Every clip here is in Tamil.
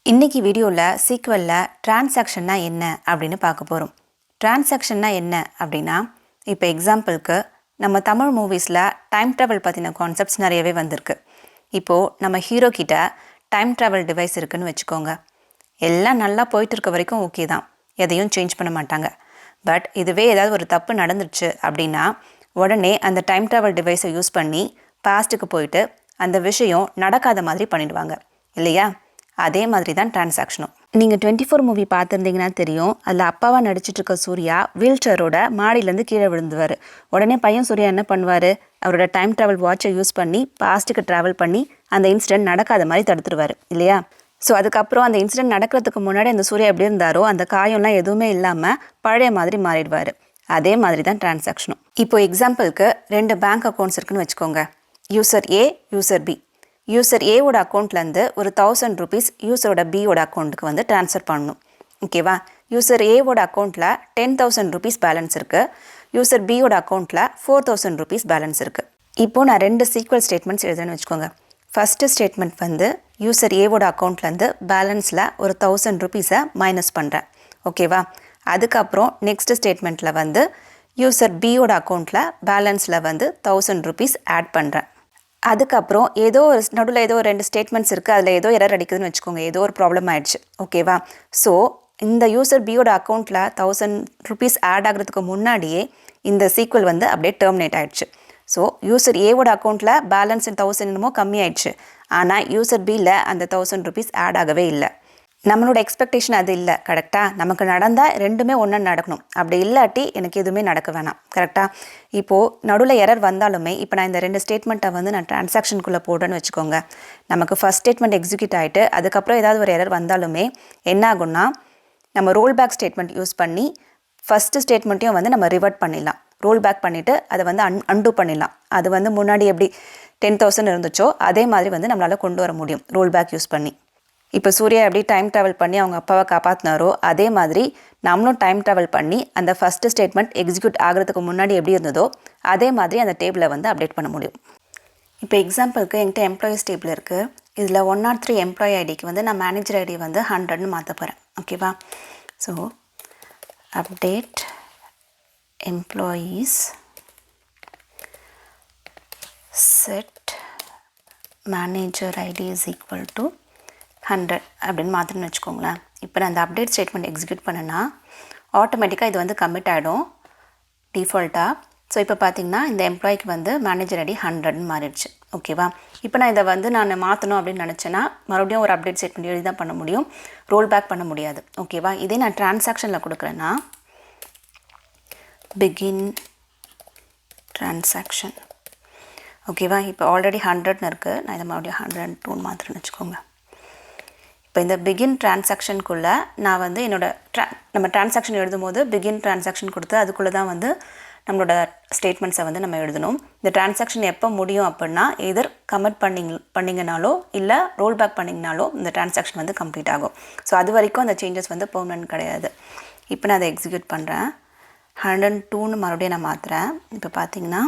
இன்னைக்கு வீடியோவில் SQLல டிரான்சாக்ஷன்னா என்ன அப்படின்னு பார்க்க போகிறோம். டிரான்சாக்ஷன்னா என்ன அப்படின்னா, இப்போ எக்ஸாம்பிளுக்கு நம்ம தமிழ் மூவிஸில் டைம் ட்ராவல் பற்றின கான்செப்ட்ஸ் நிறையவே வந்திருக்கு. இப்போது நம்ம ஹீரோ கிட்ட டைம் ட்ராவல் டிவைஸ் இருக்குதுன்னு வச்சுக்கோங்க. எல்லாம் நல்லா போயிட்டு இருக்க வரைக்கும் ஓகே தான், எதையும் சேஞ்ச் பண்ண மாட்டாங்க. பட் இதுவே ஏதாவது ஒரு தப்பு நடந்துருச்சு அப்படின்னா உடனே அந்த டைம் ட்ராவல் டிவைஸை யூஸ் பண்ணி பாஸ்ட்டுக்கு போயிட்டு அந்த விஷயம் நடக்காத மாதிரி பண்ணிடுவாங்க இல்லையா? அதே மாதிரி தான் டிரான்சாக்ஷனும். நீங்கள் 24 மூவி பார்த்துருந்தீங்கன்னா தெரியும், அதில் அப்பாவாக நடிச்சிட்டு இருக்க சூர்யா வீல் சேரோட மாடியிலேருந்து கீழே விழுந்துவார். உடனே பையன் சூர்யா என்ன பண்ணுவார், அவரோட டைம் ட்ராவல் வாட்சை யூஸ் பண்ணி பாஸ்ட்டுக்கு ட்ராவல் பண்ணி அந்த இன்சிடென்ட் நடக்காத மாதிரி தடுத்துருவார் இல்லையா? ஸோ அதுக்கப்புறம் அந்த இன்சிடென்ட் நடக்கிறதுக்கு முன்னாடி அந்த சூர்யா எப்படி இருந்தாரோ அந்த காயம்லாம் எதுவுமே இல்லாமல் பழைய மாதிரி மாறிடுவார். அதே மாதிரி தான் டிரான்சாக்ஷனும். இப்போ எக்ஸாம்பிளுக்கு 2 பேங்க் அக்கௌண்ட்ஸ் இருக்குன்னு வச்சுக்கோங்க. User A, user B. User ஏவோட அக்கௌண்ட்லேருந்து ஒரு 1000 rupees யூசரோட பியோட அக்கௌண்ட்டுக்கு வந்து ட்ரான்ஸ்ஃபர் பண்ணணும். ஓகேவா? யூசர் ஏவோட அக்கௌண்ட்டில் 10,000 rupees பேலன்ஸ் இருக்குது. யூசர் பியோட அக்கௌண்ட்டில் 4,000 rupees பேலன்ஸ் இருக்குது. இப்போது நான் 2 SQL ஸ்டேட்மெண்ட்ஸ் எழுதுன்னு வச்சுக்கோங்க. ஃபஸ்ட்டு ஸ்டேட்மெண்ட் வந்து யூசர் ஏவோட அக்கௌண்ட்லேருந்து பேலன்ஸில் ஒரு 1000 rupees-ஐ மைனஸ் பண்ணுறேன். ஓகேவா? அதுக்கப்புறம் நெக்ஸ்ட் ஸ்டேட்மெண்ட்டில் வந்து யூசர் பியோட அக்கௌண்ட்டில் பேலன்ஸில் வந்து 1000 rupees ஆட் பண்ணுறேன். அதுக்கப்புறம் ஏதோ ஒரு நடுவில் ஏதோ 2 ஸ்டேட்மெண்ட்ஸ் இருக்குது, அதில் ஏதோ எரர் அடிக்குதுன்னு வச்சுக்கோங்க, ஏதோ ஒரு ப்ராப்ளம் ஆயிடுச்சு. ஓகேவா? ஸோ இந்த யூசர் பியோட அக்கௌண்ட்டில் 1000 rupees ஆட் ஆகிறதுக்கு முன்னாடியே இந்த SQL வந்து அப்படியே டெர்மினேட் ஆகிடுச்சு. ஸோ யூசர் ஏவோட அக்கௌண்ட்டில் பேலன்ஸ் 1000 என்னமோ கம்மி ஆயிடுச்சு, ஆனால் யூசர் பியில் அந்த 1000 rupees ஆட் ஆகவே இல்லை. நம்மளோட எக்ஸ்பெக்டேஷன் அது இல்லை. கரெக்டாக நமக்கு நடந்தால் ரெண்டுமே ஒன்றா நடக்கணும். அப்படி இல்லாட்டி எனக்கு எதுவுமே நடக்க வேணாம். கரெக்டாக? இப்போது நடுவில் எரர் வந்தாலுமே இப்போ நான் இந்த 2 ஸ்டேட்மெண்ட்டை வந்து நான் டிரான்சாக்ஷனுக்குள்ளே போடுறேன்னு வச்சுக்கோங்க. நமக்கு ஃபஸ்ட் ஸ்டேட்மெண்ட் எக்ஸிக்யூட் ஆகிட்டு அதுக்கப்புறம் ஏதாவது ஒரு எரர் வந்தாலுமே என்ன ஆகும்னா, நம்ம ரோல்பேக் ஸ்டேட்மெண்ட் யூஸ் பண்ணி ஃபஸ்ட்டு ஸ்டேட்மெண்ட்டையும் வந்து நம்ம ரிவர்ட் பண்ணிடலாம். ரோல் பேக் பண்ணிவிட்டு அதை வந்து அன்டூ பண்ணிடலாம். அது வந்து முன்னாடி எப்படி 10,000 இருந்துச்சோ அதே மாதிரி வந்து நம்மளால் கொண்டு வர முடியும் ரோல்பேக் யூஸ் பண்ணி. இப்போ சூர்யா எப்படி டைம் ட்ராவல் பண்ணி அவங்க அப்பாவை காப்பாற்றினாரோ அதே மாதிரி நம்மளும் டைம் ட்ராவல் பண்ணி அந்த ஃபஸ்ட்டு ஸ்டேட்மெண்ட் எக்ஸிக்யூட் ஆகிறதுக்கு முன்னாடி எப்படி இருந்ததோ அதே மாதிரி அந்த டேபிளை வந்து அப்டேட் பண்ண முடியும். இப்போ எக்ஸாம்பிளுக்கு என்கிட்ட எம்ப்ளாயீஸ் டேபிள் இருக்குது. இதில் 103 எம்ப்ளாயி ஐடிக்கு வந்து நான் மேனேஜர் ஐடி வந்து 100ன்னு மாற்ற போகிறேன். ஓகேவா? So update employees set manager ID is equal to 100 அப்படின்னு மாத்திரன்னு வச்சுக்கோங்களேன். இப்போ நான் அந்த அப்டேட் ஸ்டேட்மெண்ட் எக்ஸிக்யூட் பண்ணேன்னா ஆட்டோமேட்டிக்காக இது வந்து கமிட் ஆகிடும் டிஃபால்ட்டாக. ஸோ இப்போ பார்த்தீங்கன்னா இந்த எம்ப்ளாய்க்கு வந்து மேனேஜர் ஐடி 100ன்னு மாறிடுச்சு. ஓகேவா? இப்போ நான் இதை வந்து நான் மாற்றணும் அப்படின்னு நினச்சேன்னா மறுபடியும் ஒரு அப்டேட் ஸ்டேட்மெண்ட் எழுதி தான் பண்ண முடியும், ரோல் பேக் பண்ண முடியாது. ஓகேவா? இதே நான் டிரான்சாக்ஷனில் கொடுக்குறேன்னா பிகின் டிரான்சாக்ஷன். ஓகேவா? இப்போ ஆல்ரெடி 100ன்னு இருக்குது, நான் இதை மறுபடியும் 102 மாத்திரன்னு வச்சுக்கோங்க. இப்போ இந்த பிகின் டிரான்சாக்ஷனுக்குள்ளே நான் வந்து நம்ம டிரான்சாக்ஷன் எழுதும் போது பிகின் டிரான்சாக்ஷன் கொடுத்து அதுக்குள்ளே தான் வந்து நம்மளோட ஸ்டேட்மெண்ட்ஸை வந்து நம்ம எழுதணும். இந்த டிரான்சாக்ஷன் எப்போ முடியும் அப்படின்னா எதர் கமிட் பண்ணிங்கனாலோ இல்லை ரோல் பேக் பண்ணிங்கனாலோ இந்த டிரான்சாக்ஷன் வந்து கம்ப்ளீட் ஆகும். ஸோ அது வரைக்கும் அந்த சேஞ்சஸ் வந்து பெர்மனன்ட் கிடையாது. இப்போ நான் அதை எக்ஸிக்யூட் பண்ணுறேன். 102ன்னு மறுபடியும் நான் மாற்றுறேன். இப்போ பார்த்தீங்கன்னா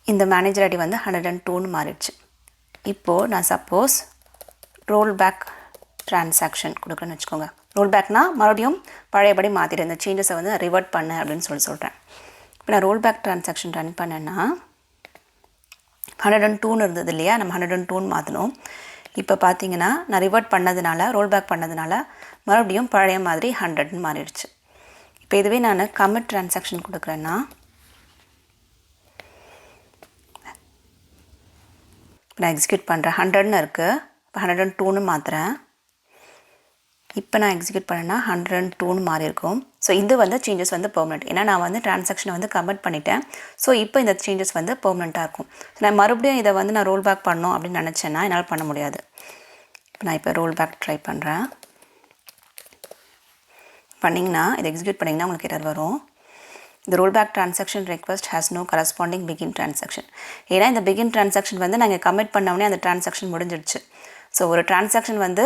இந்த மேனேஜர் ஐடி வந்து 102ன்னு மாறிடுச்சு. இப்போது நான் சப்போஸ் ரோல் பேக் டிரான்சாக்ஷன் கொடுக்குறேன்னு வச்சுக்கோங்க. ரோல் பேக்னா மறுபடியும் பழையபடி மாற்றிட்டு இந்த சேஞ்சஸை வந்து ரிவர்ட் பண்ணேன் அப்படின்னு சொல்கிறேன். இப்போ நான் ரோல் பேக் டிரான்சாக்ஷன் ரன் பண்ணேன்னா 102ன்னு இருந்தது இல்லையா, நம்ம 102ன்னு மாற்றணும். இப்போ பார்த்தீங்கன்னா நான் ரிவர்ட் பண்ணதுனால ரோல் பேக் பண்ணதுனால மறுபடியும் பழைய மாதிரி 100ன்னு மாறிடுச்சு. இப்போ இதுவே நான் கமிட் டிரான்சாக்ஷன் கொடுக்குறேன்னா நான் எக்ஸிக்யூட் பண்ணுறேன். 100ன்னு இருக்குது, இப்போ 102ன்னு மாற்றுறேன். இப்போ நான் எக்ஸிக்யூட் பண்ணேன்னா 102ன்னு மாறி இருக்கும். ஸோ இது வந்து சேஞ்சஸ் வந்து பெர்மனெண்ட். ஏன்னா நான் வந்து டிரான்சாக்ஷனை வந்து கமிட் பண்ணிட்டேன். ஸோ இப்போ இந்த சேஞ்சஸ் வந்து பெர்மனெண்ட்டாக இருக்கும். ஸோ நான் மறுபடியும் இதை வந்து நான் ரோல் பேக் பண்ணணும் அப்படின்னு நினச்சேன்னா என்னால் பண்ண முடியாது. நான் இப்போ ரோல் பேக் ட்ரை பண்ணுறேன். பண்ணிங்கன்னா இதை எக்ஸிக்யூட் பண்ணிங்கன்னா உங்களுக்கு எரர் வரும். இந்த rollback transaction request has no corresponding begin transaction. ஏன்னா இந்த பிகின் டிரான்சாக்ஷன் வந்து நாங்கள் கமிட் பண்ணோடனே அந்த டிரான்சாக்ஷன் முடிஞ்சிடுச்சு. ஸோ ஒரு டிரான்சாக்ஷன் வந்து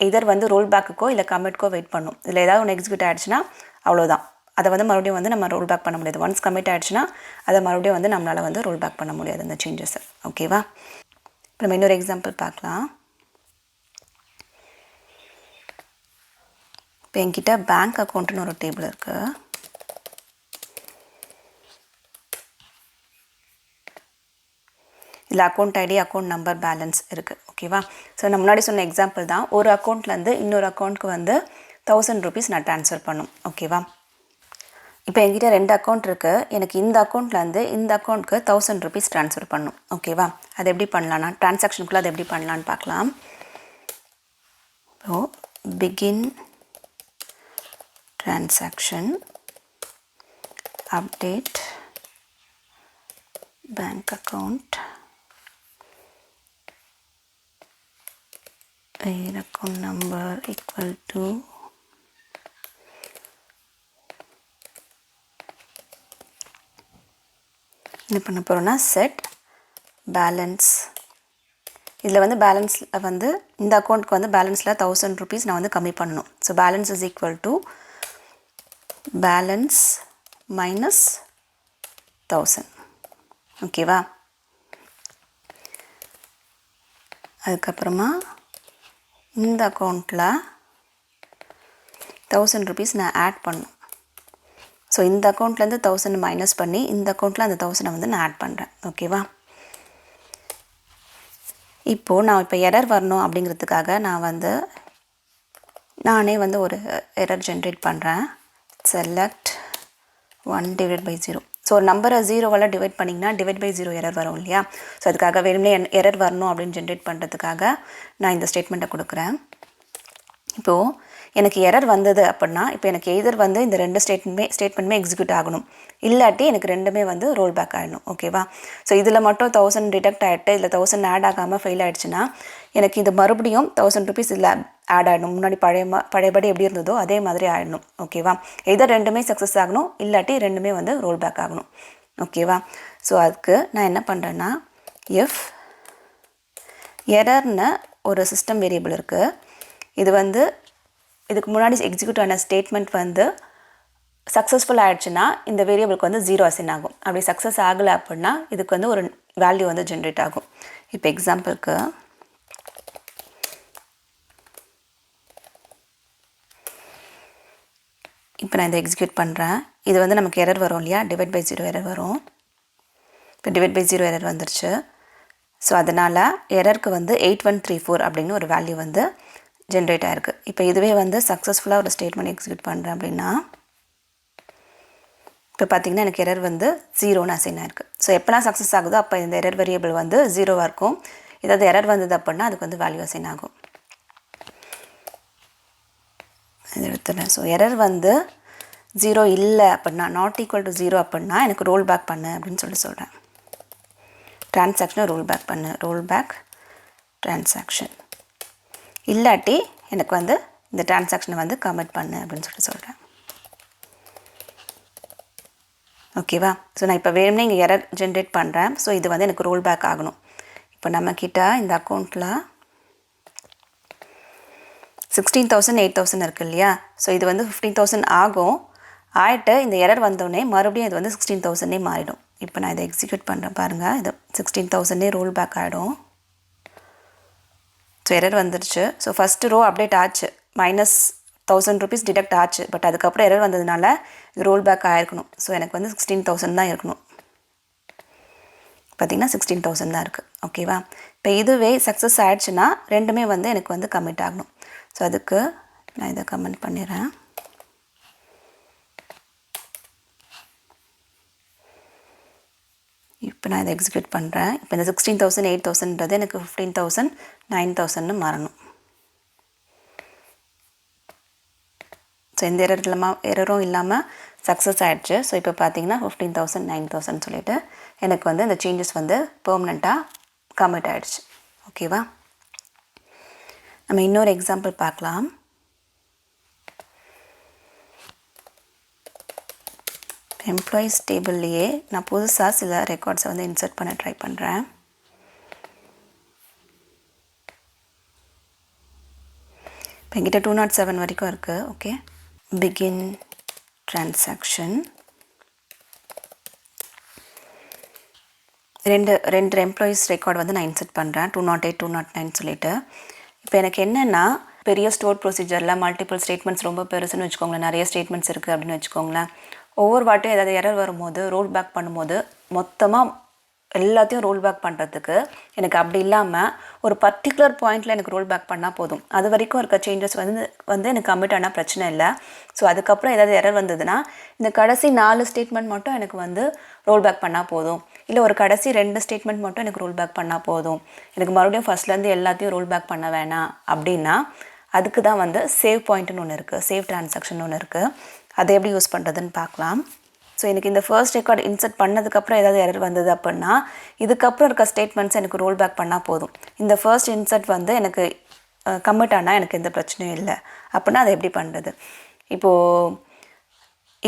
எதர் வந்து ரோல் பேக்குக்கோ இல்லை கமிட்க்கோ வெயிட் பண்ணும். இதில் ஏதாவது ஒன்று எக்ஸிக்யூட் ஆகிடுச்சுன்னா அவ்வளோதான், அதை வந்து மறுபடியும் வந்து நம்ம ரோல் பேக் பண்ண முடியாது. ஒன்ஸ் கமிட் ஆகிடுச்சுன்னா அதை மறுபடியும் வந்து நம்மளால் வந்து ரோல் பேக் பண்ண முடியாது அந்த சேஞ்சஸை. ஓகேவா? இப்போ நம்ம இன்னொரு எக்ஸாம்பிள் பார்க்கலாம். இப்போ என்கிட்ட பேங்க் அக்கௌண்ட்டுன்னு ஒரு டேபிள் இருக்குது. இதில் account ID, account number, balance இருக்குது. ஓகேவா? ஸோ நான் முன்னாடி சொன்ன எக்ஸாம்பிள் தான். ஒரு அக்கௌண்ட்லேருந்து இன்னொரு அக்கௌண்ட்டுக்கு வந்து 1000 ரூபீஸ் நான் ட்ரான்ஸ்ஃபர் பண்ணும். ஓகேவா? இப்போ என்கிட்ட 2 அக்கௌண்ட் இருக்குது. எனக்கு இந்த அக்கௌண்ட்லேருந்து இந்த அக்கௌண்ட்டுக்கு 1000 ரூபீஸ் ட்ரான்ஸ்ஃபர் பண்ணும். ஓகேவா? அது எப்படி பண்ணலான்னா, ட்ரான்சாக்ஷனுக்குள்ளே அது எப்படி பண்ணலான்னு பார்க்கலாம். So begin transaction, update bank account, account number equal to என்ன பண்ண போகிறோன்னா செட் பேலன்ஸ். இதில் வந்து பேலன்ஸில் வந்து இந்த அக்கௌண்ட்டுக்கு வந்து பேலன்ஸில் 1000 ரூபீஸ் நான் வந்து கம்மி பண்ணணும். So balance is equal to balance minus 1000. ஓகேவா? அதுக்கப்புறமா இந்த அக்கௌண்ட்டில் 1000 ரூபீஸ் நான் ஆட் பண்ணணும். ஸோ இந்த அக்கௌண்ட்லேருந்து 1000 மைனஸ் பண்ணி இந்த அக்கௌண்ட்டில் அந்த 1000 வந்து நான் ஆட் பண்ணுறேன். ஓகேவா? இப்போது நான் இப்போ எரர் வரணும் அப்படிங்கிறதுக்காக நான் வந்து நானே வந்து ஒரு எரர் ஜென்ரேட் பண்ணுறேன். செலக்ட் 1/0. ஸோ ஒரு நம்பரை 0வால் டிவைட் பண்ணிங்கன்னா டிவைட் பை 0 எரர் வரும் இல்லையா? ஸோ அதுக்காக வேணும்னே எரர் வரணும் அப்படின்னு ஜென்ரேட் பண்ணுறதுக்காக நான் இந்த ஸ்டேட்மெண்ட்டை கொடுக்குறேன். இப்போது எனக்கு எரர் வந்தது அப்படின்னா இப்போ எனக்கு எய்தர் வந்து இந்த 2 ஸ்டேட்மெண்ட்டுமே எக்ஸிக்யூட் ஆகணும், இல்லாட்டி எனக்கு ரெண்டுமே வந்து ரோல் பேக் ஆகிடணும். ஓகேவா? ஸோ இதில் மட்டும் 1000 டிடெக்ட் ஆகிட்டு இதில் 1000 ஆட் ஆகாமல் ஃபெயில் ஆகிடுச்சுன்னா எனக்கு இது மறுபடியும் 1000 ரூபீஸ் இதில் ஆட் ஆகிடணும். முன்னாடி பழையபடி எப்படி இருந்ததோ அதே மாதிரி ஆகிடணும். ஓகேவா? எய்தர் ரெண்டுமே சக்ஸஸ் ஆகணும், இல்லாட்டி ரெண்டுமே வந்து ரோல் பேக் ஆகணும். ஓகேவா? ஸோ அதுக்கு நான் என்ன பண்ணுறேன்னா, எஃப் எரர்னு ஒரு சிஸ்டம் வேரியபிள் இருக்குது. இது வந்து இதுக்கு முன்னாடி எக்ஸிக்யூட் ஆன ஸ்டேட்மெண்ட் வந்து சக்ஸஸ்ஃபுல் ஆகிடுச்சுன்னா இந்த வேரியபிளுக்கு வந்து 0 அசைன் ஆகும். அப்படி சக்ஸஸ் ஆகலை அப்படின்னா இதுக்கு வந்து ஒரு வேல்யூ வந்து ஜென்ரேட் ஆகும். இப்போ எக்ஸாம்பிளுக்கு இப்போ நான் இதை எக்ஸிக்யூட் பண்ணுறேன். இது வந்து நமக்கு எரர் வரும் இல்லையா? டிவைட் பை 0 எரர் வரும். இப்போ டிவைட் பை 0 எரர் வந்துருச்சு. ஸோ அதனால் எரருக்கு வந்து 8134 அப்படின்னு ஒரு வேல்யூ வந்து ஜென்ரேட் ஆகிருக்கு. இப்போ இதுவே வந்து சக்ஸஸ்ஃபுல்லாக ஒரு ஸ்டேட்மெண்ட் எக்ஸிக்யூட் பண்ணுறேன் அப்படின்னா இப்போ பார்த்திங்கன்னா எனக்கு எரர் வந்து 0ன்னு அசைன் ஆகிருக்கு. ஸோ எப்போலாம் சக்ஸஸ் ஆகுதோ அப்போ இந்த எரர் வேரியபிள் வந்து 0வாக இருக்கும். ஏதாவது எரர் வந்தது அப்படின்னா அதுக்கு வந்து வேல்யூ அசைன் ஆகும். இது எடுத்துடுறேன். ஸோ எரர் வந்து 0 இல்லை அப்படின்னா, நாட் ஈக்குவல் டு 0 அப்படின்னா எனக்கு ரோல் பேக் பண்ணு அப்படின்னு சொல்கிறேன். ட்ரான்சாக்ஷனை ரோல் பேக் பண்ணு, ரோல் பேக் ட்ரான்சாக்ஷன். இல்லாட்டி எனக்கு வந்து இந்த ட்ரான்சாக்ஷனை வந்து கமிட் பண்ணு அப்படின்னு சொல்கிறேன். ஓகேவா? ஸோ நான் இப்போ வேணும்னே இங்கே எரர் ஜென்ரேட் பண்ணுறேன். ஸோ இது வந்து எனக்கு ரோல் பேக் ஆகணும். இப்போ நம்மக்கிட்ட இந்த அக்கௌண்ட்டில் 16,000 8,000 இருக்குது இல்லையா? ஸோ இது வந்து 15,000 ஆகும். ஆகிட்டு இந்த எரர் வந்தோடனே மறுபடியும் இது வந்து 16,000 மாறிடும். இப்போ நான் இதை எக்ஸிக்யூட் பண்ணுறேன் பாருங்கள். இது 16,000 ரோல் பேக் ஆகிடும். ஸோ எரர் வந்துருச்சு. ஸோ ஃபஸ்ட்டு ரோ அப்டேட் ஆச்சு, மைனஸ் 1000 ரூபீஸ் டிடெக்ட் ஆச்சு. பட் அதுக்கப்புறம் எரர் வந்ததுனால இது ரோல் பேக் ஆகிருக்கணும். ஸோ எனக்கு வந்து 16,000 தான் இருக்கணும். பார்த்திங்கன்னா 16,000 தான் இருக்குது. ஓகேவா? இப்போ இதுவே சக்ஸஸ் ஆகிடுச்சுன்னா ரெண்டுமே வந்து எனக்கு வந்து கமிட் ஆகணும். ஸோ அதுக்கு நான் இதை கமெண்ட் பண்ணிடுறேன். இப்போ நான் இதை எக்ஸிக்யூட் பண்ணுறேன். இப்போ இந்த 16,000 8,000ன்றது எனக்கு 15,000 9,000ன்னு மாறணும். ஸோ எந்த எரரும் இல்லாமல் சக்ஸஸ் ஆகிடுச்சு. ஸோ இப்போ பார்த்தீங்கன்னா 15,000 9,000 சொல்லிவிட்டு எனக்கு வந்து இந்த சேஞ்சஸ் வந்து பெர்மனெண்ட்டாக கமிட் ஆகிடுச்சு. ஓகேவா? நம்ம இன்னொரு எக்ஸாம்பிள் பார்க்கலாம். எம்ப்ளாயீஸ் டேபிள்லேயே நான் புதுசாக சில ரெக்கார்ட்ஸை வந்து இன்சர்ட் பண்ண ட்ரை பண்ணுறேன். இப்போ என்கிட்ட 207 வரைக்கும் இருக்குது. Okay, begin transaction. ரெண்டு எம்ப்ளாயீஸ் ரெக்கார்டு வந்து நான் இன்சர்ட் பண்ணுறேன். 208 209 சொல்லிவிட்டு. இப்போ எனக்கு என்னென்னா பெரிய ஸ்டோர் ப்ரொசீஜரில் மல்டிபிள் ஸ்டேட்மெண்ட்ஸ் ரொம்ப பெருசுன்னு வச்சுக்கோங்களேன், நிறைய ஸ்டேட்மெண்ட்ஸ் இருக்குது அப்படின்னு வச்சுக்கோங்களேன். ஒவ்வொரு வாட்டும் ஏதாவது எரர் வரும்போது ரோல் பேக் பண்ணும்போது மொத்தமாக எல்லாத்தையும் ரோல் பேக் பண்ணுறதுக்கு எனக்கு அப்படி இல்லாமல் ஒரு பர்டிகுலர் பாயிண்டில் எனக்கு ரோல் பேக் பண்ணால் போதும். அது வரைக்கும் இருக்க சேஞ்சஸ் வந்து எனக்கு கமிட் ஆனால் பிரச்சனை இல்லை. ஸோ அதுக்கப்புறம் ஏதாவது எரர் வந்ததுன்னா இந்த கடைசி 4 ஸ்டேட்மெண்ட் மட்டும் எனக்கு வந்து ரோல் பேக் பண்ணால் போதும். இல்லை ஒரு கடைசி 2 ஸ்டேட்மெண்ட் மட்டும் எனக்கு ரோல் பேக் பண்ணால் போதும், எனக்கு மறுபடியும் ஃபஸ்ட்லேருந்து எல்லாத்தையும் ரோல் பேக் பண்ண வேணாம் அப்படின்னா அதுக்கு தான் வந்து சேவ் பாயிண்ட்டுன்னு ஒன்று இருக்குது, சேவ் டிரான்சாக்ஷன் ஒன்று இருக்குது. அதை எப்படி யூஸ் பண்ணுறதுன்னு பார்க்கலாம். ஸோ எனக்கு இந்த ஃபர்ஸ்ட் ரெக்கார்ட் இன்சர்ட் பண்ணதுக்கப்புறம் ஏதாவது எரர் வந்தது அப்படின்னா இதுக்கப்புறம் இருக்க ஸ்டேட்மெண்ட்ஸ் எனக்கு ரோல் பேக் பண்ணால் போதும். இந்த ஃபர்ஸ்ட் இன்சர்ட் வந்து எனக்கு கமிட் ஆனால் எனக்கு எந்த பிரச்சனையும் இல்லை அப்படின்னா அதை எப்படி பண்ணுறது?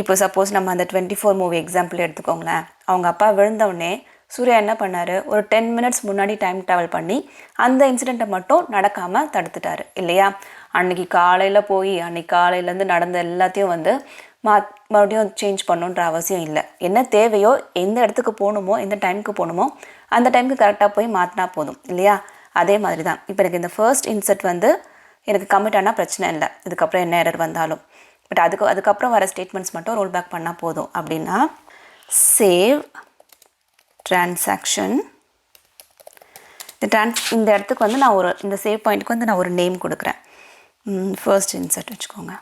இப்போ சப்போஸ் நம்ம அந்த 24 மூவி எக்ஸாம்பிள் எடுத்துக்கோங்களேன். அவங்க அப்பா விழுந்தவுடனே சூர்யா என்ன பண்ணார், ஒரு 10 மினிட்ஸ் முன்னாடி டைம் ட்ராவல் பண்ணி அந்த இன்சிடெண்ட்டை மட்டும் நடக்காமல் தடுத்துட்டார் இல்லையா? அன்றைக்கி காலையில் போய் அன்றைக்கி காலையிலேருந்து நடந்த எல்லாத்தையும் வந்து மறுபடியும் சேஞ்ச் பண்ணணுன்ற அவசியம் இல்லை. என்ன தேவையோ, எந்த இடத்துக்கு போகணுமோ, எந்த டைமுக்கு போகணுமோ அந்த டைமுக்கு கரெக்டாக போய் மாற்றினா போதும் இல்லையா? அதே மாதிரி தான் இப்போ எனக்கு இந்த ஃபர்ஸ்ட் இன்சர்ட் வந்து எனக்கு கமிட் ஆனால் பிரச்சனை இல்லை, இதுக்கப்புறம் என்ன எரர் வந்தாலும். பட் அதுக்கப்புறம் வர ஸ்டேட்மெண்ட்ஸ் மட்டும் ரோல் பேக் பண்ணால் போதும். அப்படின்னா சேவ் டிரான்சாக்ஷன், இந்த இடத்துக்கு வந்து நான் இந்த சேவ் பாயிண்ட்டுக்கு வந்து நான் ஒரு நேம் கொடுக்குறேன். ஃபர்ஸ்ட் இன்சர்ட் வச்சுக்கோங்க,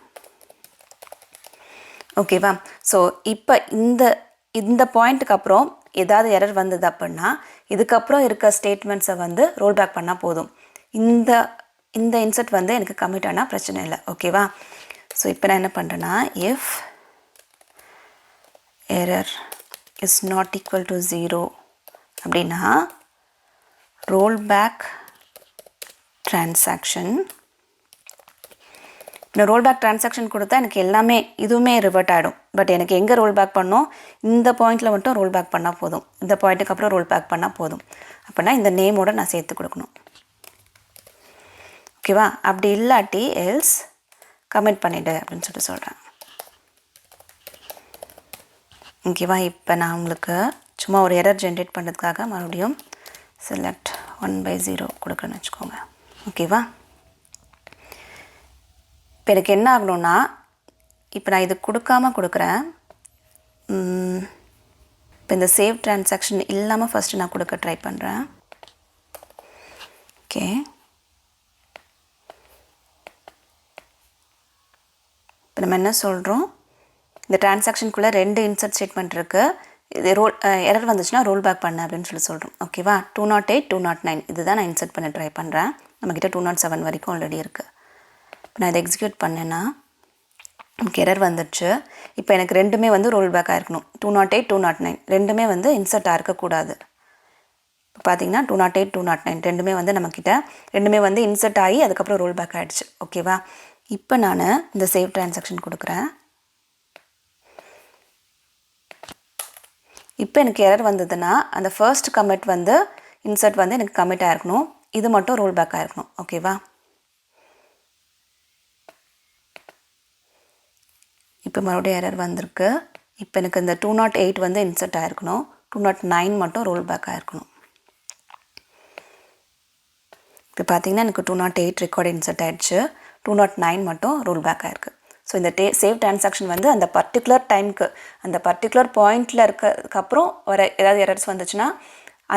ஓகேவா? ஸோ இப்போ இந்த பாயிண்ட்டுக்கு அப்புறம் ஏதாவது எரர் வந்தது அப்படின்னா இதுக்கப்புறம் இருக்க ஸ்டேட்மெண்ட்ஸை வந்து ரோல் பேக் பண்ணால் போதும். இந்த இன்சர்ட் வந்து எனக்கு கமிட் ஆனால் பிரச்சனை இல்லை, ஓகேவா? ஸோ இப்போ நான் என்ன பண்ணுறேன்னா, if error is not equal to 0 அப்படின்னா ரோல் பேக் டிரான்சாக்ஷன். இந்த ரோல் பேக் டிரான்சாக்ஷன் கொடுத்தா எனக்கு எல்லாமே இதுவுமே ரிவர்ட் ஆகிடும். பட் எனக்கு எங்கே ரோல் பேக் பண்ணோம், இந்த பாயிண்டில் மட்டும் ரோல் பேக் பண்ணால் போதும், இந்த பாயிண்ட்டுக்கு அப்புறம் ரோல் பேக் பண்ணால் போதும். அப்படின்னா இந்த நேமோட நான் சேர்த்து கொடுக்கணும், ஓகேவா? அப்படி இல்லாட்டி எல்ஸ் கமெண்ட் பண்ணிவிடு அப்படின்னு சொல்கிறேன், ஓகேவா? இப்போ நான் உங்களுக்கு சும்மா ஒரு எரர் ஜென்ரேட் பண்ணுறதுக்காக மறுபடியும் செலக்ட் 1/0 கொடுக்குறேன்னு வச்சுக்கோங்க, ஓகேவா? இப்போ எனக்கு என்ன ஆகணும்னா, இப்போ நான் இது கொடுக்குறேன். இப்போ இந்த சேவ் டிரான்சாக்ஷன் இல்லாமல் ஃபஸ்ட்டு நான் கொடுக்க ட்ரை பண்ணுறேன், ஓகே? இப்போ நம்ம என்ன சொல்கிறோம், இந்த டிரான்சாக்ஷனுக்குள்ளே 2 இன்சர்ட் ஸ்டேட்மெண்ட் இருக்குது, இது எரர் வந்துச்சுன்னா ரோல் பேக் பண்ண அப்படின்னு சொல்கிறோம், ஓகேவா? 208 209 இதுதான் நான் இன்சர்ட் பண்ண ட்ரை பண்ணுறேன். நம்மக்கிட்ட 207 வரைக்கும் ஆல்ரெடி இருக்குது. இப்போ நான் இதை எக்ஸிக்யூட் பண்ணேன்னா எனக்கு எரர் வந்துடுச்சு. இப்போ எனக்கு ரெண்டுமே வந்து ரோல் பேக் ஆகிருக்கணும். 208 209 ரெண்டுமே வந்து இன்சர்ட் ஆகிருக்கக்கூடாது. இப்போ பார்த்தீங்கன்னா 208 209 ரெண்டுமே வந்து நம்மக்கிட்ட ரெண்டுமே வந்து இன்சர்ட் ஆகி அதுக்கப்புறம் ரோல் பேக் ஆகிடுச்சு, ஓகேவா? இப்போ நான் இந்த சேவ் டிரான்சாக்ஷன் கொடுக்குறேன். இப்போ எனக்கு எரர் வந்ததுன்னா அந்த ஃபர்ஸ்ட் கமிட் வந்து இன்சர்ட் வந்து எனக்கு கமிட் ஆகிருக்கணும், இது மட்டும் ரோல் பேக் ஆகிருக்கணும், ஓகேவா? இப்போ மறுபடியும் எரர் வந்திருக்கு. இப்போ எனக்கு இந்த 208 வந்து இன்சர்ட் ஆகிருக்கணும், 209 மட்டும் ரோல் பேக் ஆகிருக்கணும். இப்போ பார்த்தீங்கன்னா எனக்கு 208 ரெக்கார்டு இன்சர்ட் ஆகிடுச்சு, 209 மட்டும் ரோல் பேக் ஆகிருக்கு. ஸோ இந்த சேவ் டிரான்சாக்ஷன் வந்து அந்த பர்டிகுலர் டைமுக்கு அந்த பர்டிகுலர் பாயிண்டில் இருக்கறதுக்கப்புறம் வர ஏதாவது எரர்ஸ் வந்துச்சுன்னா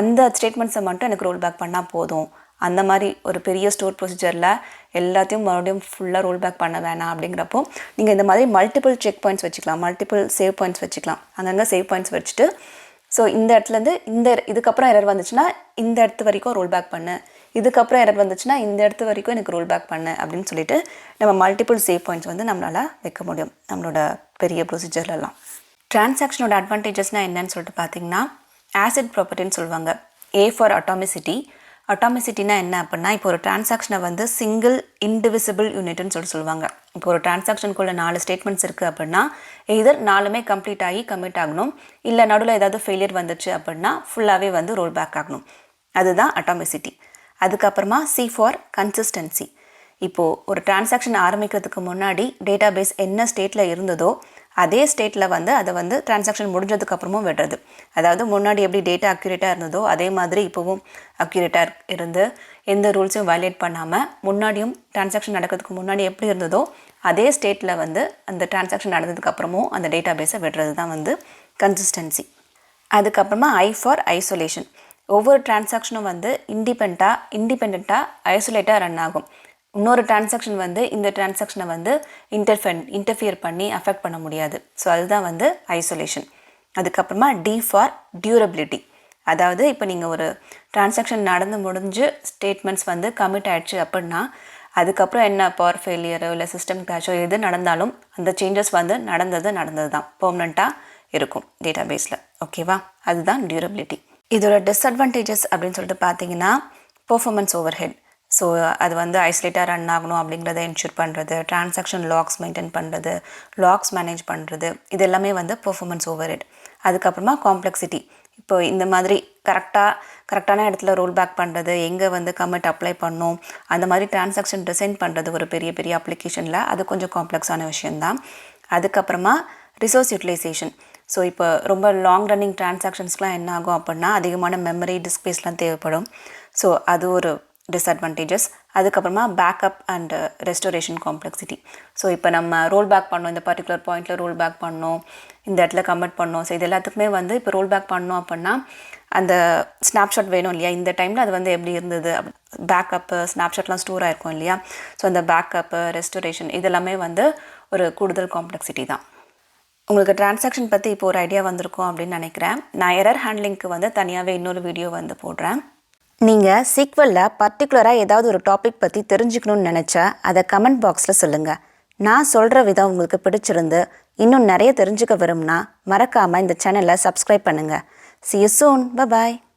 அந்த ஸ்டேட்மெண்ட்ஸை மட்டும் எனக்கு ரோல் பேக் பண்ணால் போதும். அந்த மாதிரி ஒரு பெரிய ஸ்டோர் ப்ரொசீஜரில் எல்லாத்தையும் மறுபடியும் ஃபுல்லாக ரோல் பேக் பண்ண வேணாம். அப்படிங்கிறப்போ நீங்கள் இந்த மாதிரி மல்டிபிள் செக் பாயிண்ட்ஸ் வச்சுக்கலாம், மல்டிபிள் சேவ் பாயிண்ட்ஸ் வச்சுக்கலாம். அங்கங்கே சேவ் பாயிண்ட்ஸ் வச்சுட்டு ஸோ இந்த இடத்துலேருந்து இதுக்கப்புறம் எரர் வந்துச்சுன்னா இந்த இடத்து வரைக்கும் ரோல் பேக் பண்ணு, இதுக்கப்புறம் எரர் வந்துச்சுன்னா இந்த இடத்து வரைக்கும் எனக்கு ரோல் பேக் பண்ணு அப்படின்னு சொல்லிட்டு நம்ம மல்டிபிள் சேவ் பாயிண்ட்ஸ் வந்து நம்மளால் வைக்க முடியும் நம்மளோட பெரிய ப்ரொசீஜர்லலாம். டிரான்சாக்ஷனோட அட்வான்டேஜஸ்னால் என்னன்னு சொல்லிட்டு பார்த்தீங்கன்னா ஆசிட் ப்ராப்பர்ட்டின்னு சொல்லுவாங்க. A for atomicity. அட்டாமிசிட்டினா என்ன அப்படின்னா, இப்போ ஒரு டிரான்சாக்ஷனை வந்து சிங்கிள் இன்டிவிசிபிள் யூனிட்னு சொல்லுவாங்க. இப்போ ஒரு டிரான்சாக்ஷனுக்குள்ள 4 ஸ்டேட்மெண்ட்ஸ் இருக்குது அப்படின்னா எதர் 4மே கம்ப்ளீட் ஆகி கமிட் ஆகணும், இல்லை நடுவில் ஏதாவது ஃபெயிலியர் வந்துச்சு அப்படின்னா ஃபுல்லாகவே வந்து ரோல் பேக் ஆகணும். அதுதான் அட்டாமிசிட்டி. அதுக்கப்புறமா சி ஃபார் கன்சிஸ்டன்சி. இப்போது ஒரு டிரான்சாக்ஷன் ஆரம்பிக்கிறதுக்கு முன்னாடி டேட்டா பேஸ் என்ன ஸ்டேட்டில் இருந்ததோ அதே ஸ்டேட்டில் வந்து அதை வந்து டிரான்சாக்ஷன் முடிஞ்சதுக்கப்புறமும் விடுறது. அதாவது முன்னாடி எப்படி டேட்டா அக்யூரேட்டாக இருந்ததோ அதே மாதிரி இப்போவும் அக்யூரேட்டாக இருந்து எந்த ரூல்ஸையும் வயலேட் பண்ணாமல் முன்னாடியும் டிரான்சாக்ஷன் நடக்கிறதுக்கு முன்னாடி எப்படி இருந்ததோ அதே ஸ்டேட்டில் வந்து அந்த டிரான்சாக்ஷன் நடந்ததுக்கப்புறமும் அந்த டேட்டா பேஸை விடுறது தான் வந்து கன்சிஸ்டன்சி. அதுக்கப்புறமா ஐ ஃபார் ஐசோலேஷன். ஒவ்வொரு டிரான்சாக்ஷனும் வந்து இண்டிபெண்ட்டாக ஐசோலேட்டாக ரன் ஆகும். இன்னொரு டிரான்சாக்ஷன் வந்து இந்த டிரான்சாக்ஷனை வந்து இன்டர்ஃபியர் பண்ணி அஃபெக்ட் பண்ண முடியாது. ஸோ அதுதான் வந்து ஐசோலேஷன். அதுக்கப்புறமா டி ஃபார் டியூரபிலிட்டி. அதாவது இப்போ நீங்கள் ஒரு டிரான்சாக்ஷன் நடந்து முடிஞ்சு ஸ்டேட்மெண்ட்ஸ் வந்து கமிட் ஆகிடுச்சு அப்படின்னா அதுக்கப்புறம் என்ன பவர் ஃபெயிலியரோ இல்லை சிஸ்டம் கிராஷோ எது நடந்தாலும் அந்த சேஞ்சஸ் வந்து நடந்தது தான் பெர்மனண்ட்டாக இருக்கும் டேட்டா பேஸில். ஓகேவா? அதுதான் டியூரபிலிட்டி. இதோட டிஸ்அட்வான்டேஜஸ் அப்படின்னு சொல்லிட்டு பார்த்தீங்கன்னா பெர்ஃபார்மன்ஸ் ஓவர்ஹெட். ஸோ அது வந்து ஐசோலேட்டாக ரன் ஆகணும் அப்படிங்கிறத என்ஷூர் பண்ணுறது, டிரான்சாக்ஷன் லாக்ஸ் மெயின்டைன் பண்ணுறது, லாக்ஸ் மேனேஜ் பண்ணுறது, இது எல்லாமே வந்து பெர்ஃபார்மன்ஸ் ஓவர்ஹெட். அதுக்கப்புறமா காம்ப்ளெக்சிட்டி. இப்போ இந்த மாதிரி கரெக்டான இடத்துல ரோல் பேக் பண்ணுறது, எங்கே வந்து கமிட் அப்ளை பண்ணணும், அந்த மாதிரி டிரான்சாக்ஷன் டிசைன் பண்ணுறது ஒரு பெரிய அப்ளிகேஷனில் அது கொஞ்சம் காம்ப்ளெக்ஸான விஷயந்தான். அதுக்கப்புறமா ரிசோர்ஸ் யூட்டிலைசேஷன். ஸோ இப்போ ரொம்ப லாங் ரன்னிங் டிரான்சாக்ஷன்ஸ்லாம் என்ன ஆகும் அப்படின்னா அதிகமான மெமரி டிஸ்க் தேவைப்படும். ஸோ அது ஒரு டிஸ்அட்வான்டேஜஸ். அதுக்கப்புறமா backup and restoration complexity. So இப்போ நம்ம ரோல் பேக் பண்ணோம், இந்த பர்டிகுலர் பாயிண்டில் ரோல் பேக் பண்ணோம், இந்த இடத்துல கமிட் பண்ணோம். ஸோ இது எல்லாத்துக்குமே வந்து இப்போ ரோல் பேக் பண்ணோம் அப்படின்னா அந்த ஸ்னாப்ஷாட் வேணும் இல்லையா? இந்த டைமில் அது வந்து எப்படி இருந்தது, பேக்கப்பு ஸ்னாப்ஷாட்லாம் ஸ்டோர் ஆகிருக்கும் இல்லையா? ஸோ அந்த பேக்கப்பு ரெஸ்டோரேஷன் இதெல்லாமே வந்து ஒரு கூடுதல் காம்ப்ளெக்சிட்டி தான். உங்களுக்கு டிரான்சாக்ஷன் பற்றி இப்போ ஒரு ஐடியா வந்திருக்கும் அப்படின்னு நினைக்கிறேன். நான் எரர் ஹேண்ட்லிங்க்கு வந்து தனியாகவே இன்னொரு வீடியோ வந்து போடுறேன். நீங்கள் SQLல் பர்டிகுலராக ஏதாவது ஒரு டாபிக் பற்றி தெரிஞ்சுக்கணுன்னு நினச்சா அதை கமெண்ட் பாக்ஸில் சொல்லுங்கள். நான் சொல்கிற விதம் உங்களுக்கு பிடிச்சிருந்து இன்னும் நிறைய தெரிஞ்சுக்க விரும்புனா மறக்காமல் இந்த சேனலை சப்ஸ்கிரைப் பண்ணுங்கள். See you soon. Bye-bye.